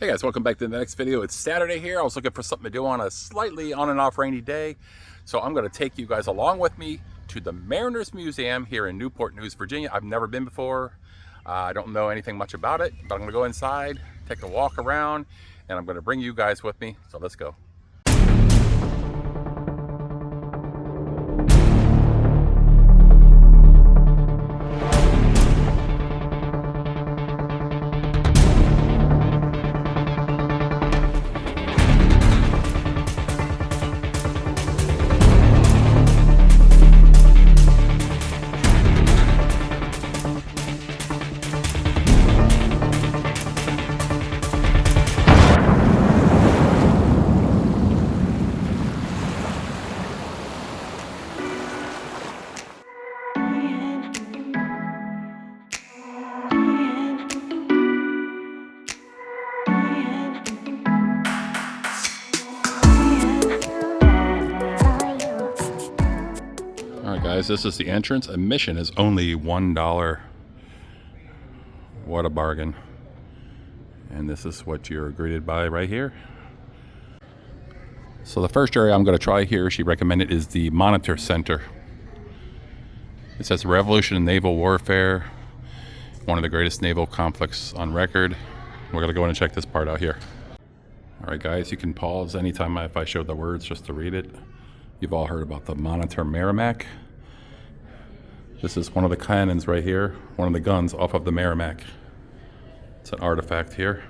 Hey guys, welcome back to the next video. It's Saturday here. I was looking for something to do on a slightly on and off rainy day. So I'm going to take you guys along with me to the Mariners Museum here in Newport News, Virginia. I've never been before. I don't know anything much about it, but I'm going to go inside, take a walk around, and I'm going to bring you guys with me. So let's go. Alright guys, this is the entrance. Admission is only $1. What a bargain. And this is what you're greeted by right here. So the first area I'm going to try here, she recommended, is the Monitor Center. It says Revolution in Naval Warfare, one of the greatest naval conflicts on record. We're going to go in and check this part out here. Alright guys, you can pause anytime if I show the words just to read it. You've all heard about the Monitor Merrimack. This is one of the cannons right here, one of the guns off of the Merrimack. It's an artifact here.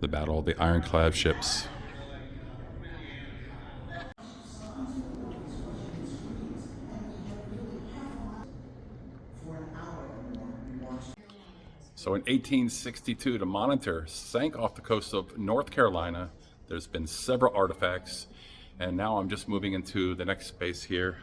The Battle of the Ironclad Ships. So in 1862, the Monitor sank off the coast of North Carolina. There's been several artifacts, and now I'm just moving into the next space here.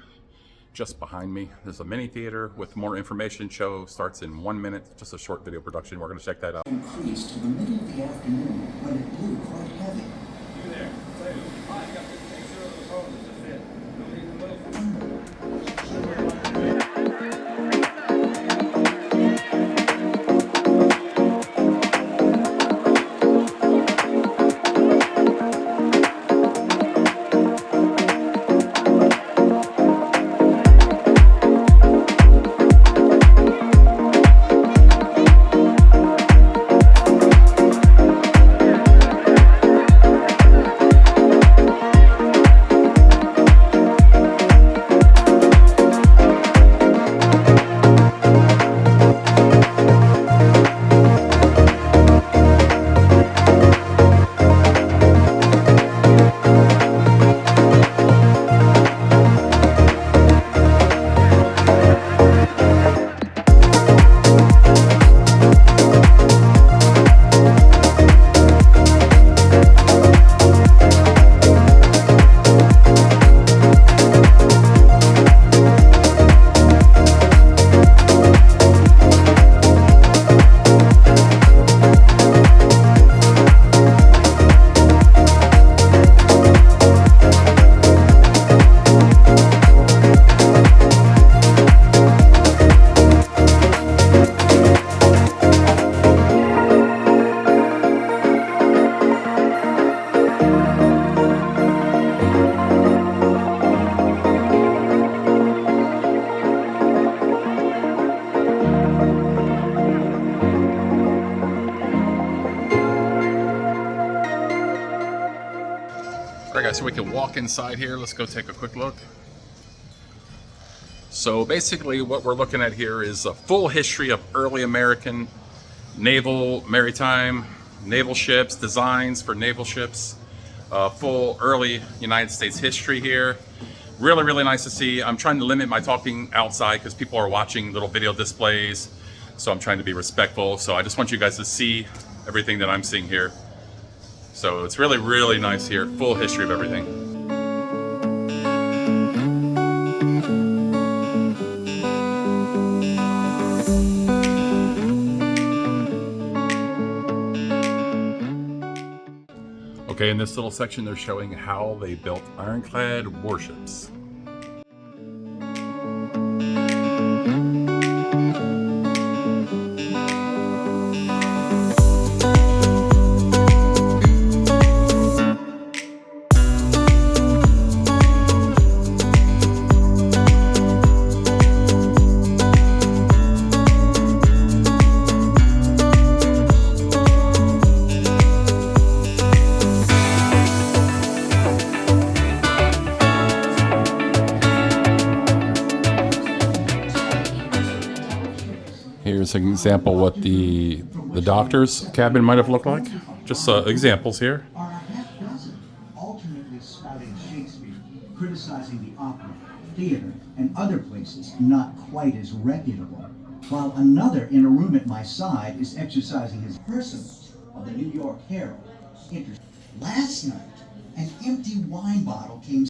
Just behind me, there's a mini theater with more information. Show starts in 1 minute, just a short video production. We're going to check that out. Increased to the middle of the afternoon when it blew quite heavy. You there. Say, hi, you got to take zero to the phone. This is it. Don't leave the little Alright guys, so we can walk inside here. Let's go take a quick look. So basically what we're looking at here is a full history of early American naval, maritime, naval ships, designs for naval ships, full early United States history here. Really, really nice to see. I'm trying to limit my talking outside because people are watching little video displays. So I'm trying to be respectful. So I just want you guys to see everything that I'm seeing here. So it's really, really nice here. Full history of everything. Okay, in this little section, they're showing how they built ironclad warships. Here's an example what the doctor's cabin might have looked like. Just examples here. Are a half dozen alternately spouting Shakespeare, criticizing the opera, theater, and other places not quite as reputable, while another in a room at my side is exercising his personage of the New York Herald. Last night, an empty wine bottle came.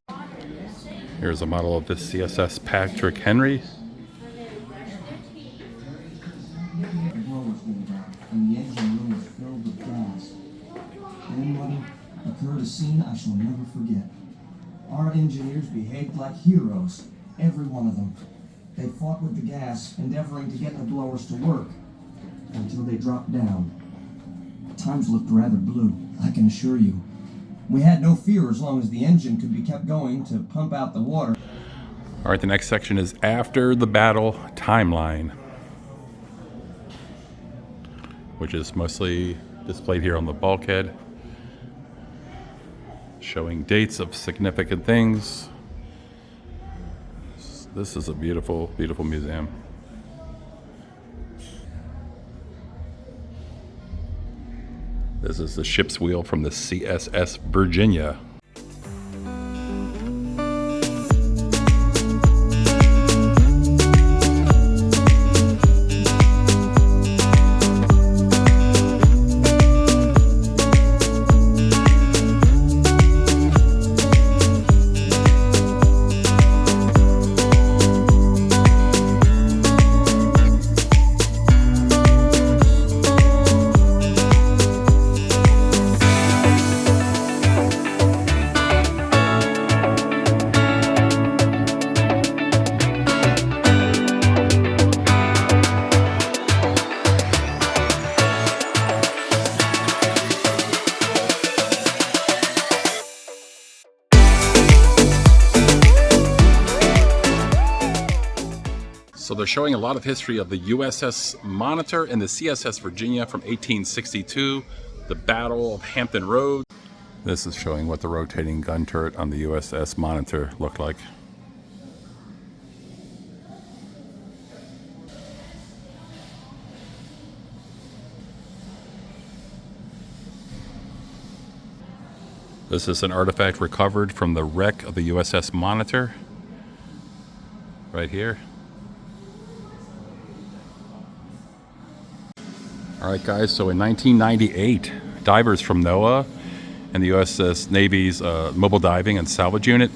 Here's a model of the CSS Patrick Henry. And the engine room was filled with gas. Then, Mother, occurred a scene I shall never forget. Our engineers behaved like heroes, every one of them. They fought with the gas, endeavoring to get the blowers to work, until they dropped down. Times looked rather blue, I can assure you. We had no fear as long as the engine could be kept going to pump out the water. All right, the next section is after the battle timeline, which is mostly displayed here on the bulkhead, showing dates of significant things. This is a beautiful, beautiful museum. This is the ship's wheel from the CSS Virginia. So they're showing a lot of history of the USS Monitor and the CSS Virginia from 1862, the Battle of Hampton Roads. This is showing what the rotating gun turret on the USS Monitor looked like. This is an artifact recovered from the wreck of the USS Monitor, right here. All right, guys, so in 1998, divers from NOAA and the USS Navy's Mobile Diving and Salvage Unit,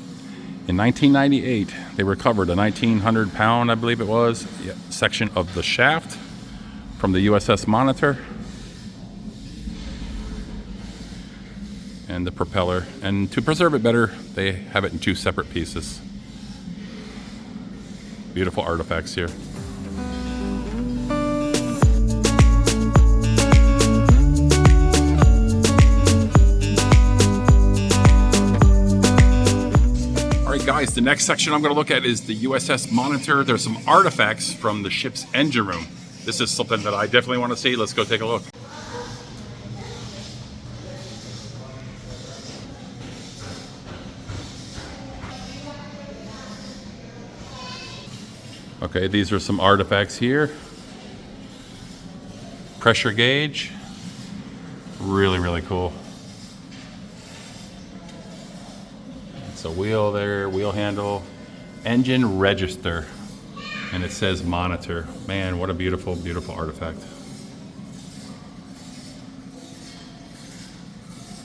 in 1998, they recovered a 1,900 pound, I believe it was, section of the shaft from the USS Monitor and the propeller. And to preserve it better, they have it in two separate pieces. Beautiful artifacts here. Guys, the next section I'm going to look at is the USS Monitor. There's some artifacts from the ship's engine room. This is something that I definitely want to see. Let's go take a look. Okay, these are some artifacts here. Pressure gauge. Really, really cool. A wheel there, wheel handle, engine register, and it says Monitor. Man, what a beautiful, beautiful artifact.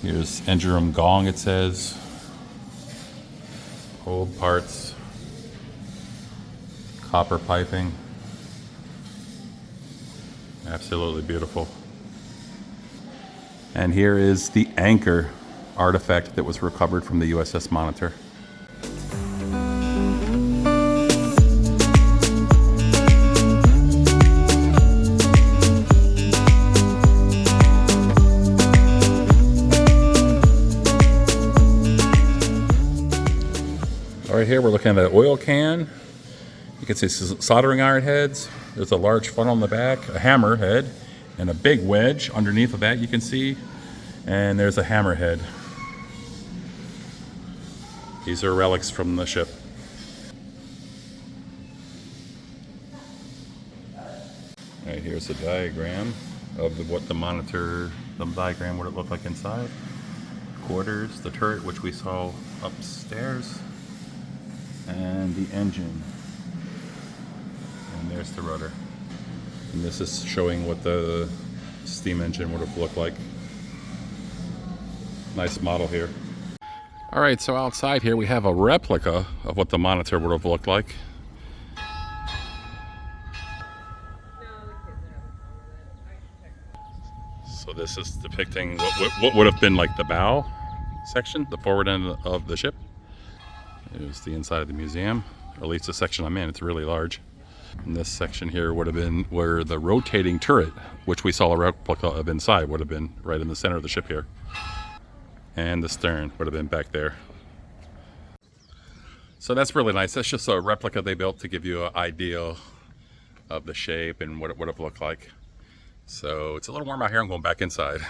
Here's engine room gong, it says. Old parts, copper piping. Absolutely beautiful. And here is the anchor artifact that was recovered from the USS Monitor. All right, here we're looking at an oil can. You can see soldering iron heads. There's a large funnel in the back, a hammer head, and a big wedge underneath of that you can see. And there's a hammerhead. These are relics from the ship. All right, here's a diagram of what the monitor, the diagram, what it looked like inside. Quarters, the turret, which we saw upstairs, and the engine. And there's the rudder. And this is showing what the steam engine would have looked like. Nice model here. All right, so outside here we have a replica of what the monitor would have looked like. So this is depicting what would have been like the bow section, the forward end of the ship. Here's the inside of the museum, or at least the section I'm in. It's really large. And this section here would have been where the rotating turret, which we saw a replica of inside, would have been right in the center of the ship here. And the stern would have been back there. So that's really nice. That's just a replica they built to give you an idea of the shape and what it would have looked like. So it's a little warm out here. I'm going back inside.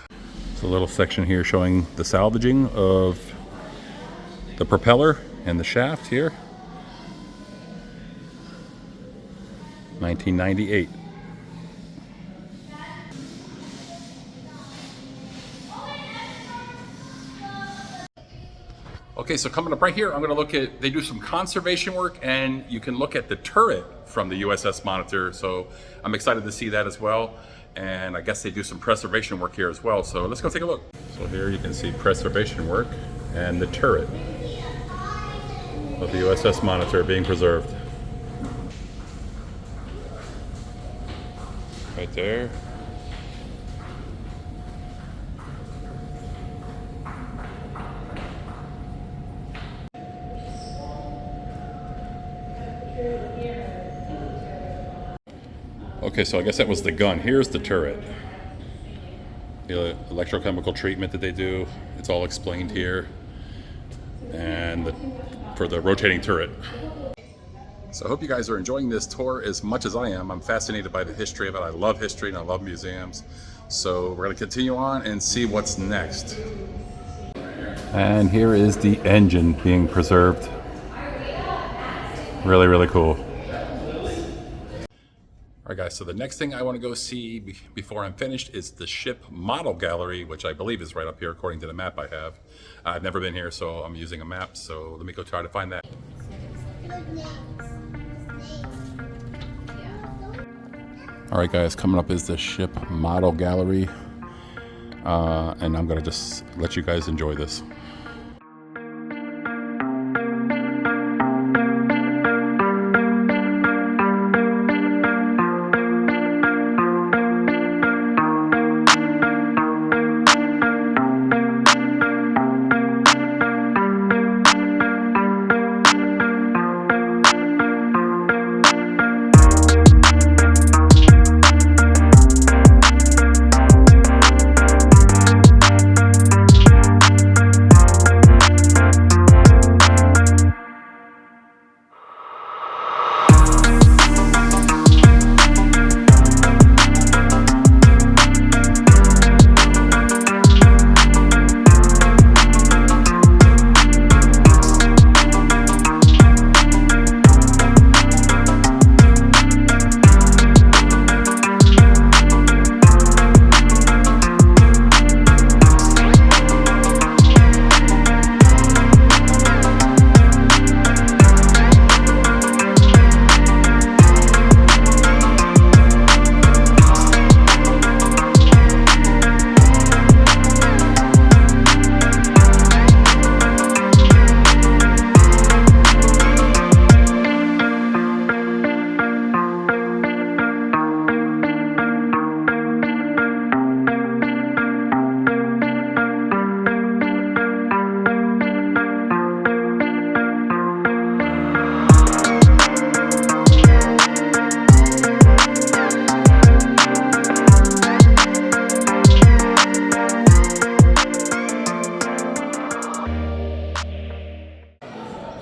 It's a little section here showing the salvaging of the propeller and the shaft here. 1998. Okay, so coming up right here, I'm going to look at, they do some conservation work, and you can look at the turret from the USS Monitor. So I'm excited to see that as well. And I guess they do some preservation work here as well. So let's go take a look. So here you can see preservation work and the turret of the USS Monitor being preserved. Right there. Okay, so I guess that was the gun. Here's the turret. The electrochemical treatment that they do, it's all explained here. And for the rotating turret. So I hope you guys are enjoying this tour as much as I am. I'm fascinated by the history of it. I love history and I love museums. So we're going to continue on and see what's next. And here is the engine being preserved. Really, really cool. All right, guys, so the next thing I want to go see before I'm finished is the ship model gallery, which I believe is right up here according to the map I have. I've never been here, so I'm using a map. So let me go try to find that. All right, guys, coming up is the ship model gallery. And I'm going to just let you guys enjoy this.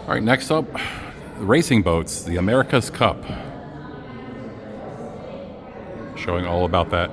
All right, next up, the racing boats, the America's Cup. Showing all about that.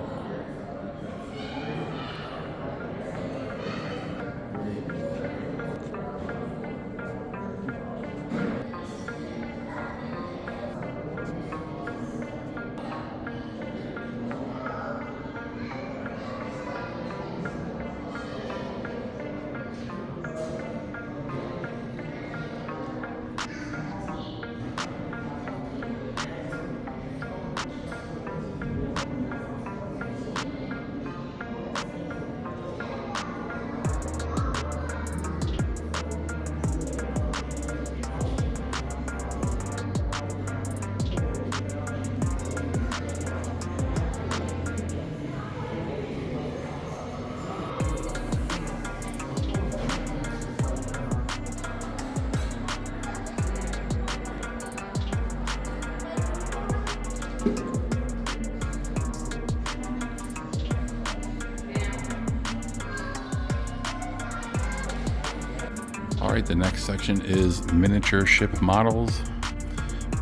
All right, the next section is miniature ship models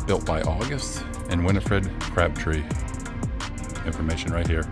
built by August and Winifred Crabtree. Information right here.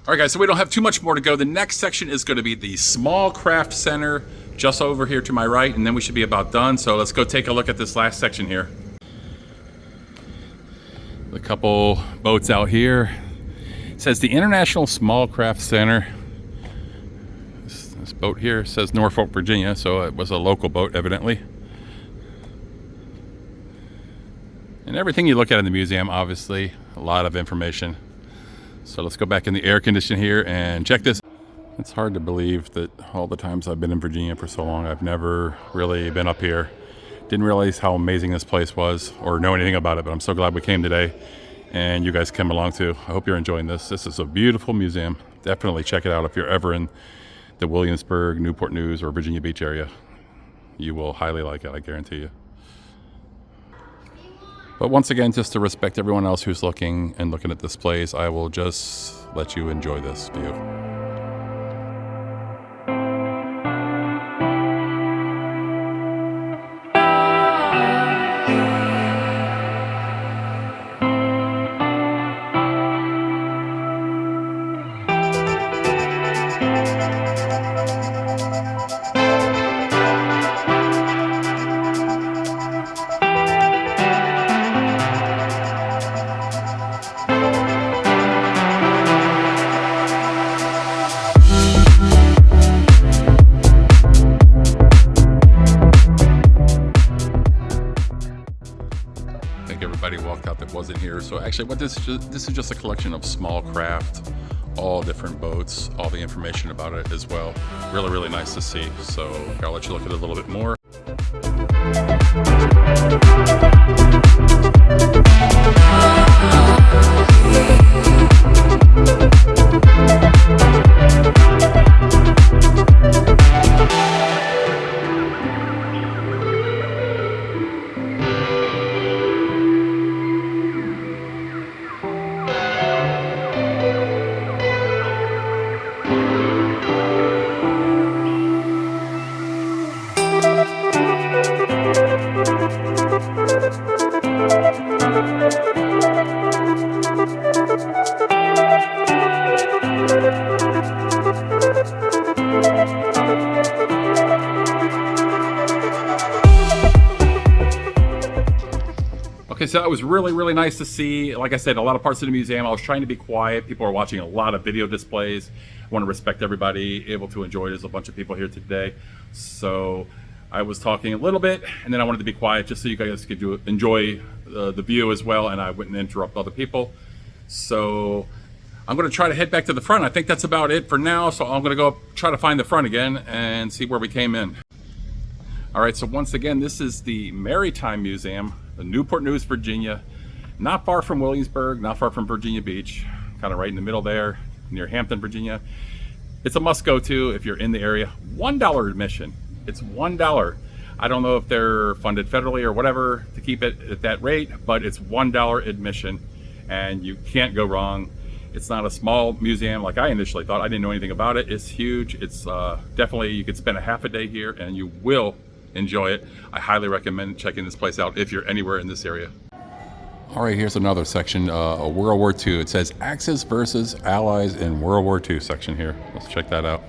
All right, guys, so we don't have too much more to go. The next section is going to be the Small Craft Center, just over here to my right, and then we should be about done. So let's go take a look at this last section here. A couple boats out here. It says the International Small Craft Center. This boat here says Norfolk, Virginia, so it was a local boat, evidently. And everything you look at in the museum, obviously, a lot of information. So let's go back in the air condition here and check this. It's hard to believe that all the times I've been in Virginia for so long, I've never really been up here. Didn't realize how amazing this place was or know anything about it, but I'm so glad we came today and you guys came along too. I hope you're enjoying this. This is a beautiful museum. Definitely check it out if you're ever in the Williamsburg, Newport News, or Virginia Beach area. You will highly like it, I guarantee you. But once again, just to respect everyone else who's looking at displays, I will just let you enjoy this view. Everybody walked out that wasn't here. So actually what this is just a collection of small craft, all different boats, all the information about it as well. Really, really nice to see. So I'll let you look at it a little bit more. Okay, so that was really, really nice to see. Like I said, a lot of parts of the museum, I was trying to be quiet. People are watching a lot of video displays. I want to respect everybody able to enjoy it. There's a bunch of people here today. So I was talking a little bit, and then I wanted to be quiet just so you guys could enjoy the view as well, and I wouldn't interrupt other people. So I'm going to try to head back to the front. I think that's about it for now. So I'm going to go try to find the front again and see where we came in. All right, so once again, this is the Maritime Museum, in Newport News, Virginia. Not far from Williamsburg, not far from Virginia Beach, kind of right in the middle there, near Hampton, Virginia. It's a must go to if you're in the area. $1 admission. It's $1. I don't know if they're funded federally or whatever to keep it at that rate, but it's $1 admission and you can't go wrong. It's not a small museum like I initially thought. I didn't know anything about it. It's huge. It's definitely, you could spend a half a day here and you will enjoy it. I highly recommend checking this place out if you're anywhere in this area. All right, here's another section, World War II. It says Axis versus Allies in World War II section here. Let's check that out.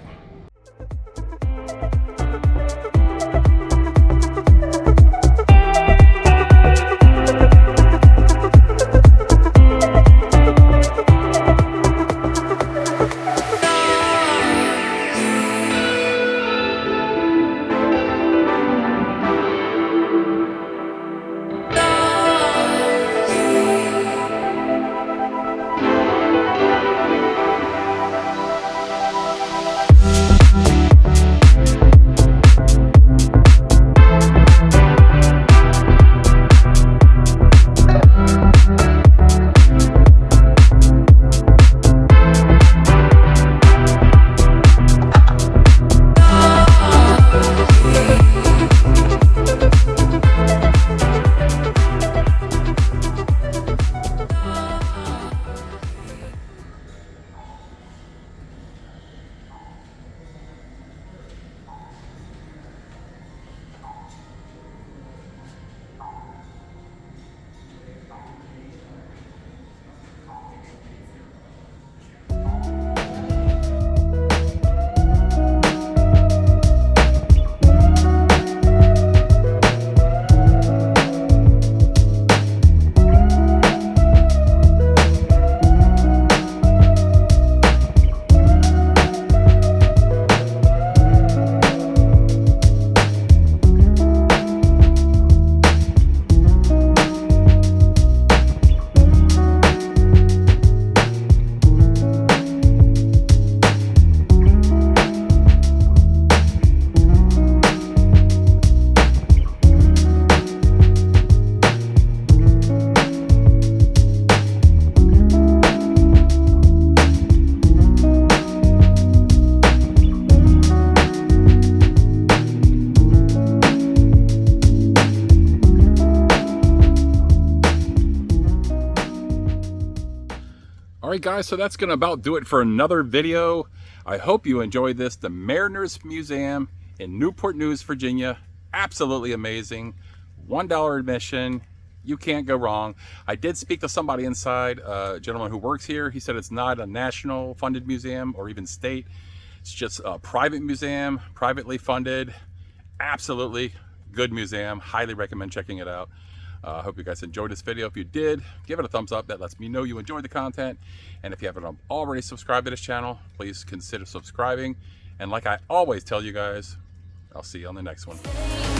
right, guys, so that's going to about do it for another video. I hope you enjoyed this. The Mariners Museum in Newport News, Virginia. Absolutely amazing. $1 admission. You can't go wrong. I did speak to somebody inside, a gentleman who works here. He said it's not a national funded museum or even state. It's just a private museum, privately funded. Absolutely good museum. Highly recommend checking it out. I hope you guys enjoyed this video. If you did, give it a thumbs up. That lets me know you enjoyed the content. And if you haven't already subscribed to this channel, please consider subscribing. And like I always tell you guys, I'll see you on the next one.